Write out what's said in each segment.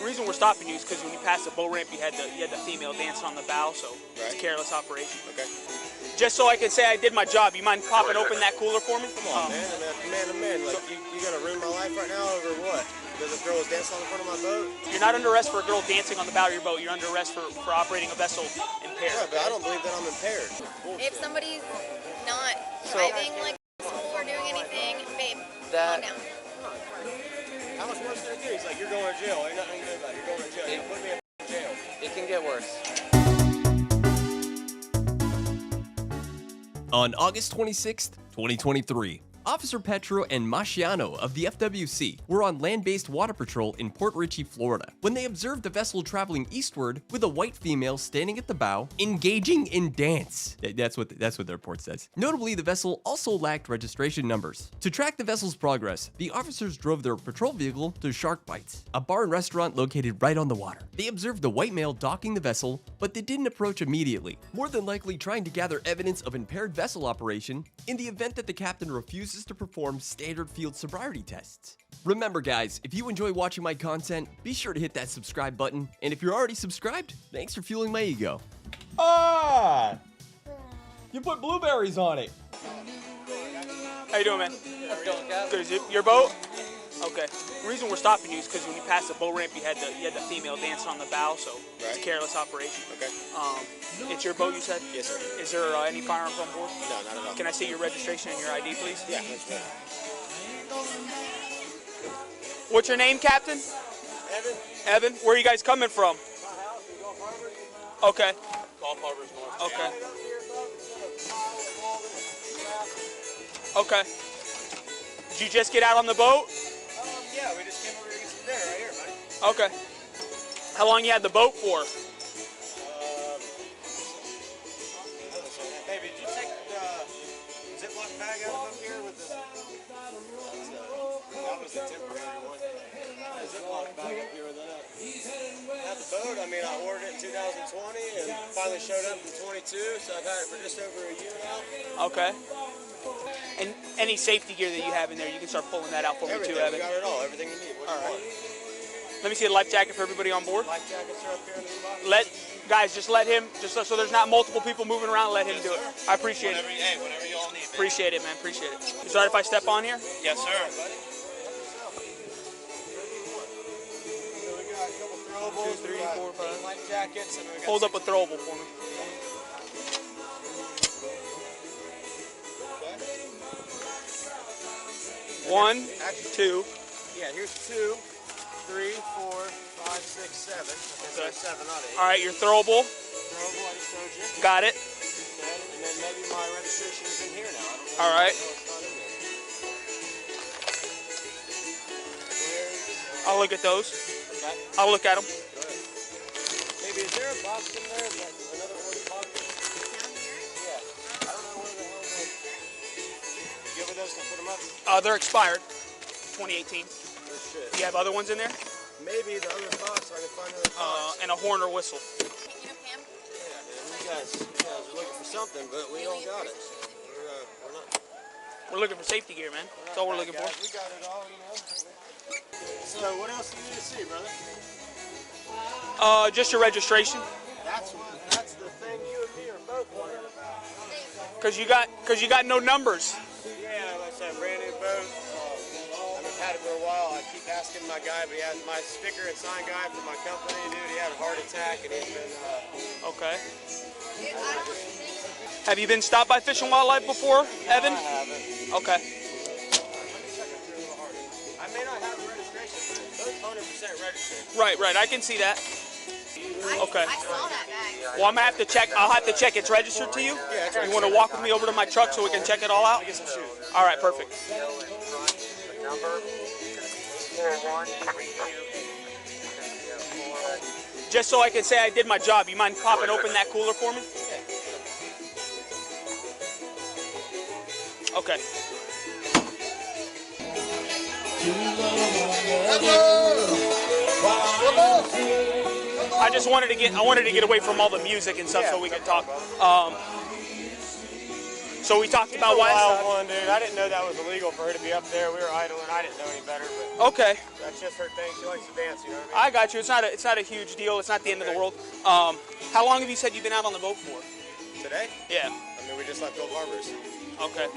The reason we're stopping you is because when you passed the boat ramp, you had the female dancing on the bow, so it's a careless operation. Okay. Just so I can say I did my job, you mind popping open that cooler for me? Come on, man. Man to man. Like, you gonna ruin my life right now over what? Because this girl was dancing on the front of my boat? You're not under arrest for a girl dancing on the bow of your boat. You're under arrest for operating a vessel impaired. Yeah, but I don't believe that I'm impaired. If somebody's not driving like school or doing anything, babe, calm down. How much worse can it do? He's like, you're going to jail. Ain't nothing good about it. You're going to jail. You're putting me in jail. It can get worse. On August 26th, 2023, Officer Petro and Masciano of the FWC were on land-based water patrol in Port Richey, Florida, when they observed a vessel traveling eastward with a white female standing at the bow, engaging in dance. That's what the report says. Notably, the vessel also lacked registration numbers. To track the vessel's progress, the officers drove their patrol vehicle to Shark Bites, a bar and restaurant located right on the water. They observed the white male docking the vessel, but they didn't approach immediately, more than likely trying to gather evidence of impaired vessel operation in the event that the captain refuses to perform standard field sobriety tests. Remember guys, if you enjoy watching my content, be sure to hit that subscribe button, and if you're already subscribed, thanks for fueling my ego. Ah! You put blueberries on it. How you doing, man? Good. Is it your boat? Okay. The reason we're stopping you is because when you passed the boat ramp, you had the female dancing on the bow, so it's a careless operation. Okay. It's your boat, you said? Yes, sir. Is there any firearms on board? No, not at all. Can I see your registration and your ID, please? Yeah, that's right. What's your name, Captain? Evan? Evan? Where are you guys coming from? My house in Gulf Harbor. Okay. Gulf Harbor's north. Okay. Okay. Did you just get out on the boat? Yeah, we just came over to get some dinner right here, buddy. Okay. How long you had the boat for? Baby, did you take the Ziploc bag out of up here with the... that was the temporary one. The Ziploc bag up here with that. At the boat, I mean, I ordered it in 2020 and finally showed up in 22, so I've had it for just over a year now. Okay. And any safety gear that you have in there, you can start pulling that out for me too, Evan. We got it all, everything you need. What do you want? Let me see a life jacket for everybody on board. Life jackets are up here in the box. Guys, just let him, just so there's not multiple people moving around, let him do it. I appreciate it. Hey, whatever y'all need. Appreciate it, man, appreciate it. You sorry if I step on here? Yes, sir. So we got a couple throwables, 2, 3, 4, 5. life jackets, and we got Hold up a throwable for me. One, two. Yeah, here's 2, 3, 4, 5, 6, 7. Okay. 7 on it. All right, your throwable. Throwable, I just showed you. Got it. Okay. And then maybe my registration is in here now. I don't know. All right. It's not in there. I'll look at those. Okay. I'll look at them. Go ahead. Maybe is there a box in there? Like another order box? Yeah. I don't know where the hell it is. You good with those? Can I put them up? They're expired. 2018. Oh, shit. Do you have other ones in there? Maybe the other box, I can find another box. And a horn or whistle. You know, Pam? Yeah, man, you guys are looking for something, but we don't got it. We're not. We're looking for safety gear, man. That's all we're looking for. We got it all, you know. So, what else do you need to see, brother? Just your registration. That's the thing you and me are both wondering about. Cause you got no numbers. Yeah, like I said, brand new boat. I've had it for a while. I keep asking my guy, but he has my sticker and sign guy for my company, dude. He had a heart attack and he's been. Okay. Have you been stopped by Fish and Wildlife before, Evan? I haven't. Okay. I may not have a registration. Both 100% registered. Right. I can see that. Okay. I saw that bag. Well, I'm gonna have to check. I'll have to check. It's registered to you. Yeah, it's You want to walk with me over to my truck so we can check it all out? Get some shoes. All right, perfect. Just so I can say I did my job, you mind popping open that cooler for me? Okay. I just wanted to get away from all the music and stuff so we could talk. So we talked about Wild Wildstyle. one, dude. I didn't know that was illegal for her to be up there. We were idling. I didn't know any better, but Okay. that's just her thing. She likes to dance, you know what I mean? I got you. It's not a huge deal. It's not the end of the world. How long have you said you've been out on the boat for? Today? Yeah. I mean, we just left Gold Harbors. Okay.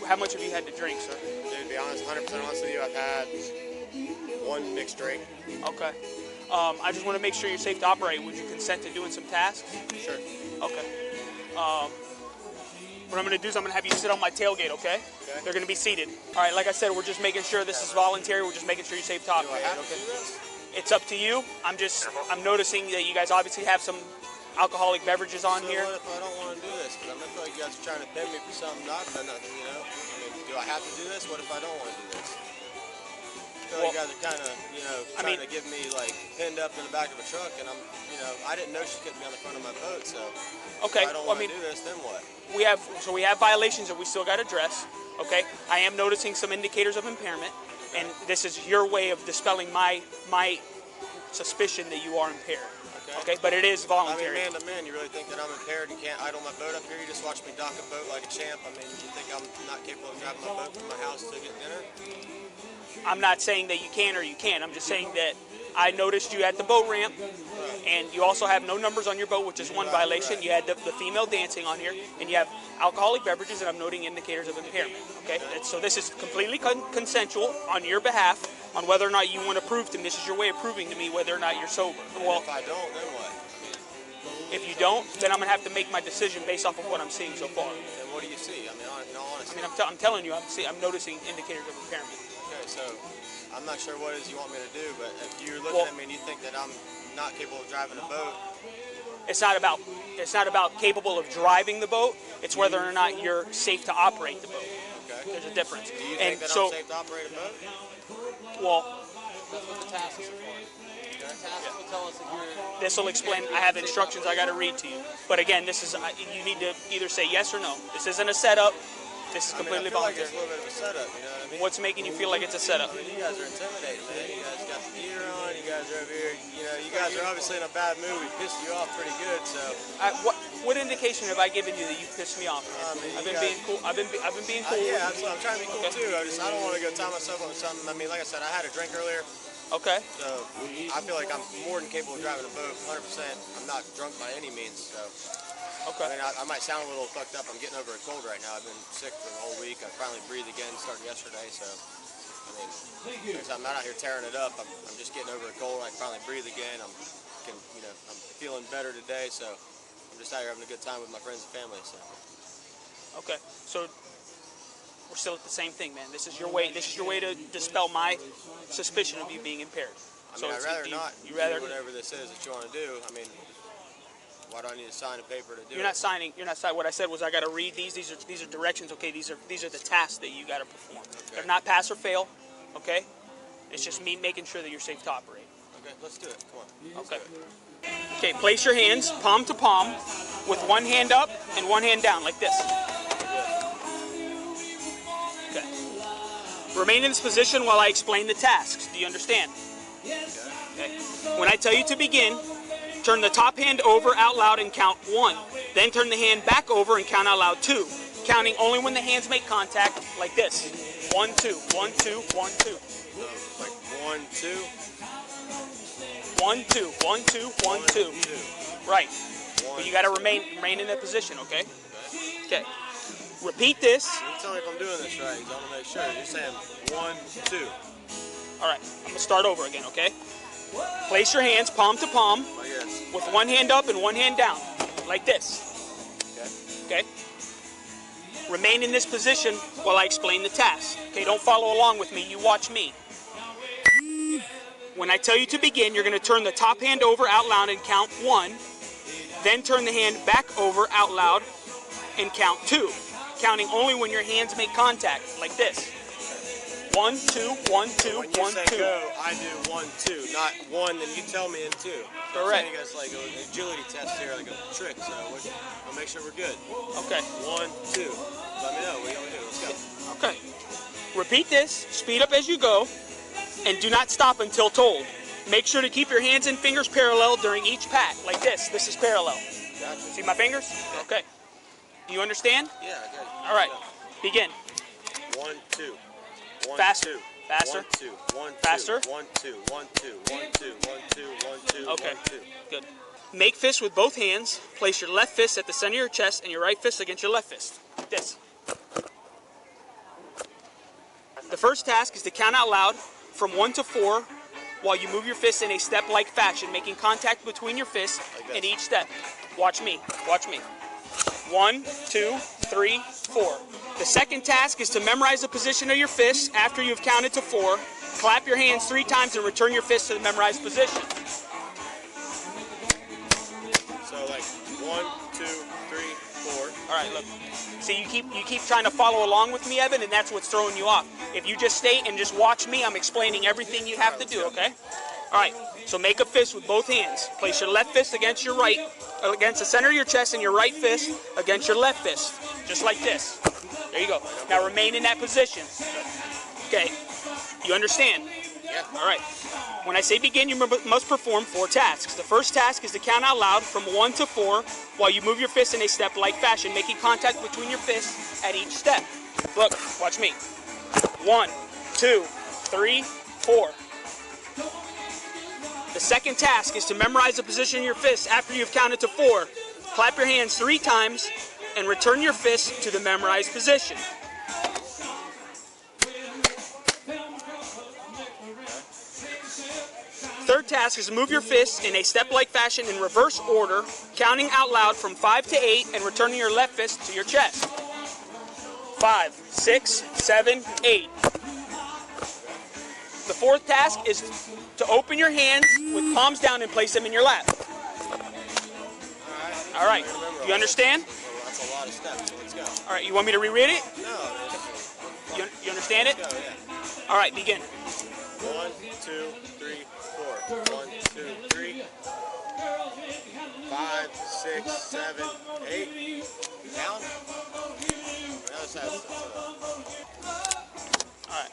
How much have you had to drink, sir? Dude, to be honest, 100% honest with you, I've had one mixed drink. Okay. I just want to make sure you're safe to operate. Would you consent to doing some tasks? Sure. Okay. What I'm going to do is I'm going to have you sit on my tailgate, okay? Okay. They're going to be seated. All right, like I said, we're just making sure this is voluntary. We're just making sure you're safe to Do I operate, have to okay? do this? It's up to you. I'm noticing that you guys obviously have some alcoholic beverages on So here. what if I don't want to do this? Because I feel like you guys are trying to pin me for something not for nothing, you know? I mean, do I have to do this? What if I don't want to do this? I feel like you guys are kind of, you know, trying to give me, like, pinned up in the back of a truck, and I'm, you know, I didn't know she couldn't be on the front of my boat, so Okay. if I don't want to do this, then what? We have violations that we still got to address. Okay, I am noticing some indicators of impairment, and this is your way of dispelling my suspicion that you are impaired. Okay, but it is I voluntary. mean, man to man, you really think that I'm impaired and can't idle my boat up here? You just watch me dock a boat like a champ. I mean, you think I'm not capable of driving my boat from my house to get dinner? I'm not saying that you can or you can't. I'm just saying that I noticed you at the boat ramp, and you also have no numbers on your boat, which is one violation. You had the female dancing on here, and you have alcoholic beverages, and I'm noting indicators of impairment. Okay, so this is completely consensual on your behalf on whether or not you want to prove to me. This is your way of proving to me whether or not you're sober. Well, If I don't, then what? if you don't, then I'm gonna have to make my decision based off of what I'm seeing so far. Then what do you see? I mean, in all honesty. I mean, I'm telling you, I'm noticing indicators of impairment. Okay, so I'm not sure what it is you want me to do, but if you're looking at me and you think that I'm not capable of driving a boat, It's not about capable of driving the boat. It's whether or not you're safe to operate the boat. okay? There's a difference. Do you And think that so, I'm safe to operate a boat? well, That's what the tasks are for. The tasks will tell us if you're... this will explain. I have instructions I got to read to you. But again, this is you need to either say yes or no. This isn't a setup. This is completely I feel like it's voluntary. a little bit of a setup, you know what I mean? What's making you feel like it's a setup? I mean, you guys are intimidating, man. You guys got the gear on. You guys are over here. You know, you guys are obviously in a bad mood. We pissed you off pretty good, so. What indication have I given you that you pissed me off? I mean, I've been being cool. I've been being cool. Yeah, I'm trying to be cool too. I don't want to go tie myself up with something. I mean, like I said, I had a drink earlier, Okay. so I feel like I'm more than capable of driving a boat. 100%. I'm not drunk by any means, so. Okay. I mean, I might sound a little fucked up. I'm getting over a cold right now. I've been sick for the whole week. I finally breathed again starting yesterday, so. I mean, since I'm not out here tearing it up, I'm just getting over a cold. I can finally breathe again. I'm feeling better today, so I'm just out here having a good time with my friends and family. So. Okay. So we're still at the same thing, man. This is your way. This is your way to dispel my suspicion of you being impaired. I mean, I'd rather not do whatever this is that you want to do. I mean, why do I need to sign a paper to do You're not signing. You're not signing. What I said was I got to read these. These are directions. Okay. These are the tasks that you got to perform. They're not pass or fail. Okay. It's just me making sure that you're safe to operate. Okay, let's do it. Come on. Okay. Okay. Place your hands palm to palm, with one hand up and one hand down, like this. Okay. Remain in this position while I explain the tasks. Do you understand? Okay. When I tell you to begin, turn the top hand over out loud and count 1. Then turn the hand back over and count out loud 2. Counting only when the hands make contact, like this. 1, 2, 1, 2, 1, 2. Like 1, 2. 1, 2, 1, 2, 1, 2. Right. But you got to remain in that position, okay? Okay. Repeat this. You tell me if I'm doing this right, because I want to make sure. You're saying 1, 2. All right. I'm going to start over again, okay? Place your hands palm to palm, Like this. with one hand up and one hand down, like this. Okay. Okay? Remain in this position while I explain the task. Okay, don't follow along with me, you watch me. When I tell you to begin, you're going to turn the top hand over out loud and count 1. Then turn the hand back over out loud and count 2. Counting only when your hands make contact, like this. 1, 2, 1, 2, When you 1, say 2. go, I do 1, 2, not 1, then you tell me in 2. Correct. You guys like an agility test here, like a trick, so I'll make sure we're good. Okay. 1, 2. Let me know. What do you want me to do? Let's go. Okay. Repeat this, speed up as you go, and do not stop until told. Make sure to keep your hands and fingers parallel during each pat, like this. This is parallel. Gotcha. See my fingers? Okay. Do you understand? Yeah, I got it. All right. Begin. 1, 2. 1, Faster. 2. Faster. 1, 2. 1, 2. Faster. 1, 2. 1, 2. 1, 2. 1, 2. 1, 2. Okay. 1, 2. Good. Make fists with both hands. Place your left fist at the center of your chest and your right fist against your left fist. Like this. The first task is to count out loud from 1 to 4 while you move your fists in a step-like fashion, making contact between your fists in each step. Watch me. Watch me. 1, 2, 3, 4. The second task is to memorize the position of your fists after you've counted to 4. Clap your hands 3 times and return your fists to the memorized position. So like 1, 2, 3, 4. All right, look. See, you keep trying to follow along with me, Evan, and that's what's throwing you off. If you just stay and just watch me, I'm explaining everything you have to do, okay? All right, so make a fist with both hands. Place your left fist against your right, against the center of your chest, and your right fist against your left fist, just like this. There you go. Now remain in that position. Okay, you understand? Yeah. All right. When I say begin, you must perform 4 tasks. The first task is to count out loud from 1 to 4 while you move your fists in a step-like fashion, making contact between your fists at each step. Look, watch me. 1, 2, 3, 4. The second task is to memorize the position of your fists after you've counted to 4. Clap your hands 3 times and return your fists to the memorized position. Third task is to move your fists in a step-like fashion in reverse order, counting out loud from 5 to 8 and returning your left fist to your chest. 5, 6, 7, 8. The fourth task is to open your hands with palms down and place them in your lap. All right. You understand? That's a lot of steps, so let's go. All right. You want me to reread it? No, You understand it? let's go, yeah. All right. Begin. 1, 2, 3, 4. 1, 2, 3. 5, 6, 7, 8. Down. The other side. All right.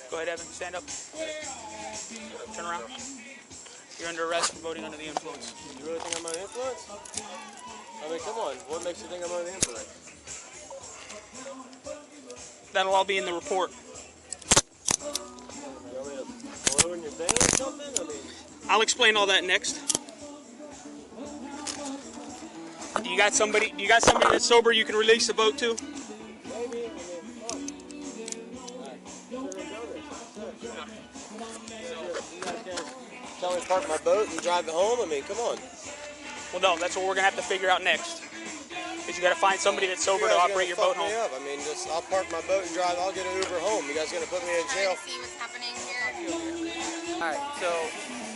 Go ahead, Evan. Stand up. Turn around. You're under arrest for voting under the influence. You really think I'm under influence? I mean, come on. What makes you think I'm under the influence? That'll all be in the report. You want me to blow in your thing or something? I mean, I'll explain all that next. Do you got somebody that's sober you can release the boat to? maybe. I mean, tell me to park my boat and drive it home? I mean, come on. Well, no, that's what we're gonna have to figure out next. Is you gotta find somebody that's sober to operate your boat home. I mean, just I'll park my boat and drive. I'll get an Uber home. You guys gonna put me in jail? See what's happening here. All right, so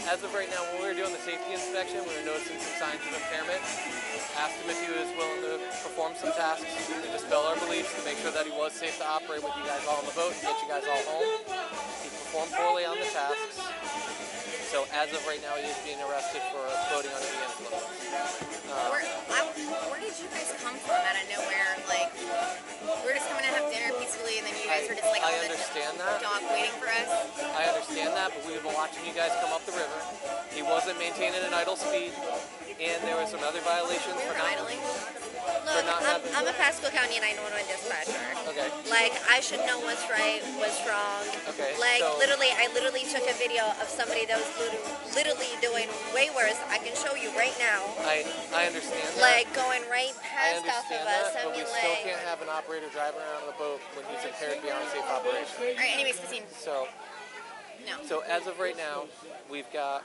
as of right now, when we were doing the safety inspection, we were noticing some signs of impairment. Asked him if he was willing to perform some tasks to dispel our beliefs to make sure that he was safe to operate with you guys all on the boat and get you guys all home. He performed poorly on the tasks. So as of right now, he is being arrested for floating under the influence. Where did you guys come from out of nowhere? Like, we're just coming to have dinner peacefully, and then you guys were just like I on understand the that. dock waiting for us. I understand that, but we've been watching you guys come up the river. He wasn't maintaining an idle speed, and there were some other violations We for were not. idling. Look, not having- I'm a Pasco County 911 dispatcher. Okay. Like, I should know what's right, what's wrong. Okay, Like, so- I literally took a video of somebody that was literally doing way worse. I can show you right now. I understand that. Like, going right I past off of understand us. that, I but we mean, still like. can't have an operator driving around on the boat when he's impaired beyond safe operation. Alright, anyways, Christine. So No. as of right now, we've got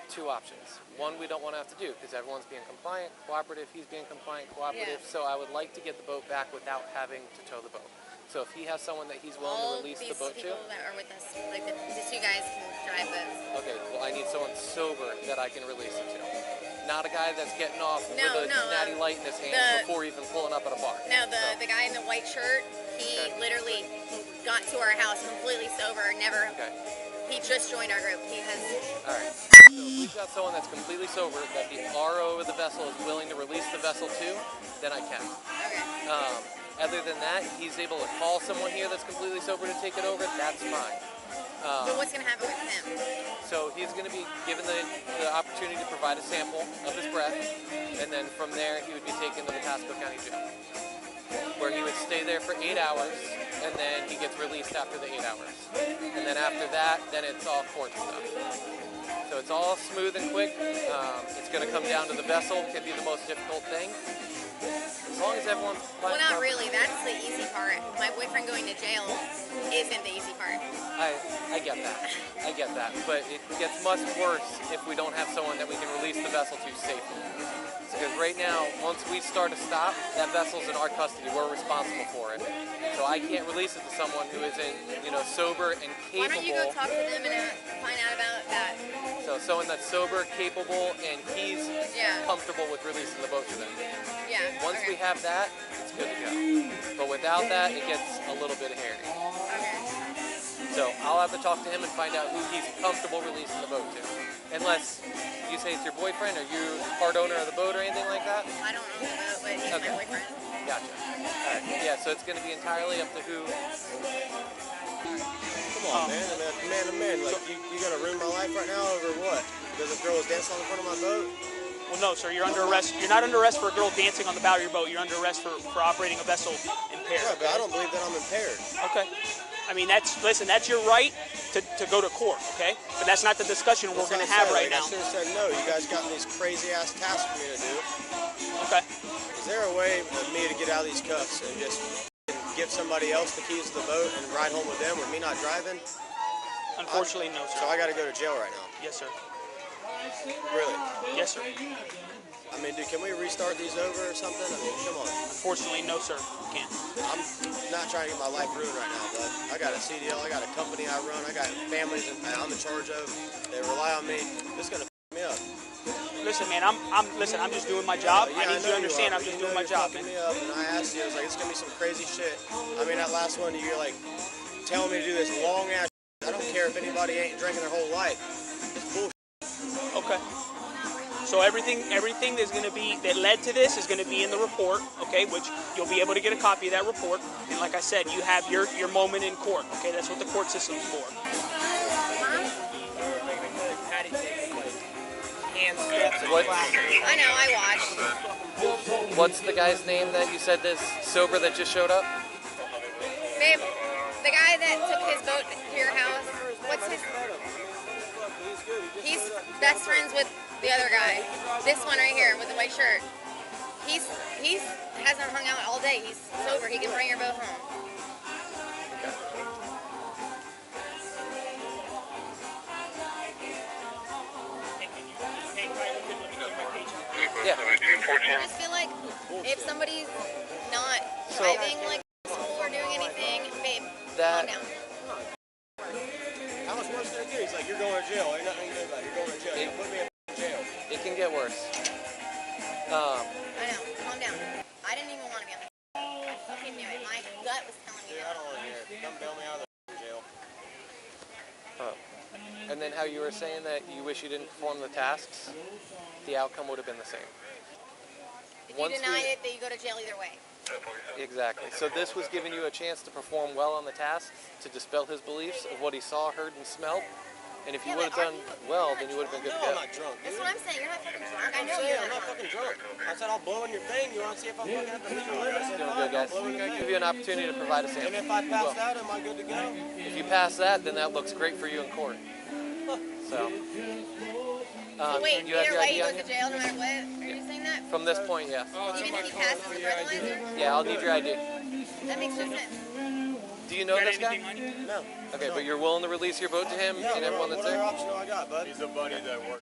2 options. One, we don't want to have to do because everyone's being compliant, cooperative. He's being compliant, cooperative. Yeah. So I would like to get the boat back without having to tow the boat. So if he has someone that he's willing All to release these the boat people to, that are with us, like these 2 guys can drive us. okay, well I need someone sober that I can release it to. Not a guy that's getting off No, with a natty light in his hand before even pulling up at a bar. No, the guy in the white shirt, he Okay. literally got to our house completely sober. Never. Okay. He just joined our group. He has. All right. So if we've got someone that's completely sober that the RO of the vessel is willing to release the vessel to, then I can. Okay. Other than that, he's able to call someone here that's completely sober to take it over. That's fine. But what's gonna happen with him? So he's going to be given the opportunity to provide a sample of his breath, and then from there he would be taken to the Pasco County Jail, where he would stay there for 8 hours, and then he gets released after the 8 hours. And then after that, then it's all court stuff. So it's all smooth and quick. It's going to come down to the vessel, can be the most difficult thing. As long as everyone... Well, not really. That's the easy part. My boyfriend going to jail isn't the easy part. I get that. I get that. But it gets much worse if we don't have someone that we can release the vessel to safely. Because right now, once we start a stop, that vessel's in our custody. We're responsible for it. So I can't release it to someone who isn't, sober and capable. Why don't you go talk to them and find out about that? So someone that's sober, capable, and he's comfortable with releasing the boat to them. Yeah. Once we have that, it's good to go. But without that, it gets a little bit hairy. Okay. So I'll have to talk to him and find out who he's comfortable releasing the boat to. Unless you say it's your boyfriend, or you part owner of the boat or anything like that? I don't own the boat, but he's my boyfriend. Gotcha. All right. Yeah, so it's going to be entirely up to who. Come on, man. I mean, man to man. Like, you gonna ruin my life right now over what? Because a girl was dancing on the front of my boat? Well, no, sir. You're under arrest. You're not under arrest for a girl dancing on the bow of your boat. You're under arrest for operating a vessel impaired. Yeah, but I don't believe that I'm impaired. Okay. I mean, that's your right to go to court, okay? But that's not the discussion we're going to have right now. I should have said no. You guys got these crazy ass tasks for me to do. Okay. Is there a way for me to get out of these cuffs and just give somebody else the keys to the boat and ride home with them with me not driving? Unfortunately, no, sir. So I got to go to jail right now. Yes, sir. Really? Yes, sir. I mean, dude, can we restart these over or something? I mean, come on. Unfortunately, no, sir. You can't. I'm not trying to get my life ruined right now, bud. I got a CDL, I got a company I run, I got families I'm in charge of. They rely on me. This is gonna f me up. Listen, man. I'm just doing my job. Yeah, I need you to understand. I'm just doing my job, man. Me up, and I asked you, I was like, it's gonna be some crazy shit. I mean, that last one, you're like telling me to do this long ass. I don't care if anybody ain't drinking their whole life. It's bullshit. Okay. So everything that's going to be that led to this is going to be in the report, okay? Which you'll be able to get a copy of that report. And like I said, you have your moment in court, okay? That's what the court system's for. I know, I watched. What's the guy's name that you said is sober that just showed up? Babe, the guy that took his boat to your house, what's his... He's best friends with the other guy. This one right here with the white shirt. He's hasn't hung out all day. He's sober. He can bring your boat home. Yeah. I just feel like if somebody's not driving like this or doing anything, babe, calm down. How much worse can it get? He's like, you're going to jail. Ain't nothing you can do about it. You're going to jail. You put me in jail. It can get worse. I know. Calm down. I didn't even want to be on the fucking knew it. My gut was telling me Dude, I don't want to hear it. Come bail me out of the jail. And then how you were saying that you wish you didn't perform the tasks, the outcome would have been the same. If you deny it, then you go to jail either way. Exactly. So this was giving you a chance to perform well on the tasks, to dispel his beliefs of what he saw, heard, and smelled. And if you would have done well, then you would have been good to No, go. I'm not drunk. That's what I'm saying. You're not fucking drunk. I know I'm you're not not fucking drunk. I said I'll blow on your thing. You want to see if I'm fucking at the legal limit? I said, Doing fine, good, guys. I'll blow on your Give you an opportunity to provide a And sample. if I pass out, am I good to go? If you pass that, then that looks great for you in court. So. So wait, you have either your way, ID he on goes you? to jail no matter what? Are you saying that? From this point, yes. Even if he passes the breathalyzer? Yeah, I'll need your ID. That makes no sense. Do you know this guy? No. Okay, but you're willing to release your boat to him and everyone that's What other there? option do I got, bud? He's a buddy that works.